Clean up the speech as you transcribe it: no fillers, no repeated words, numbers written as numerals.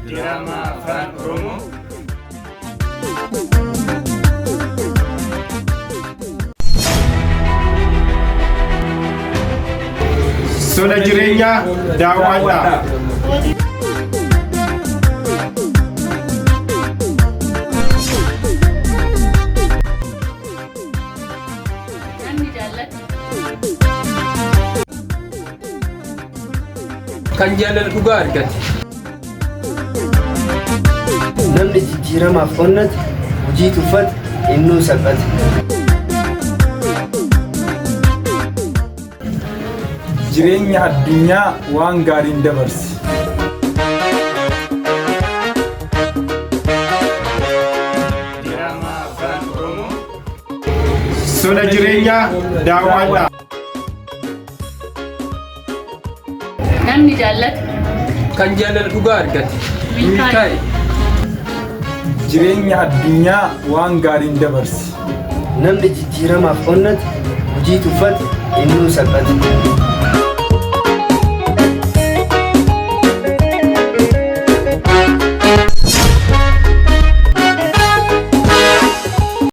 Dirama Afaan Oromoo. Soda jireenyaa daawwadhaa. Kan jaalala dhugaa argate. Namni jijjiiramaaf onnate hojii tuffate innuu salphate. Jireenya addunyaa waan gaariin dabarsi. Dirama Afaan Oromoo. Soda jireenyaa daawwadhaa. Namni jaallate Kan jaalala dhugaa argate. Milkaa'e. Jireenya addunyaa waan gaariin dabarsi. Namni jijjiiramaaf onnate hojii tuffate innuu salphate.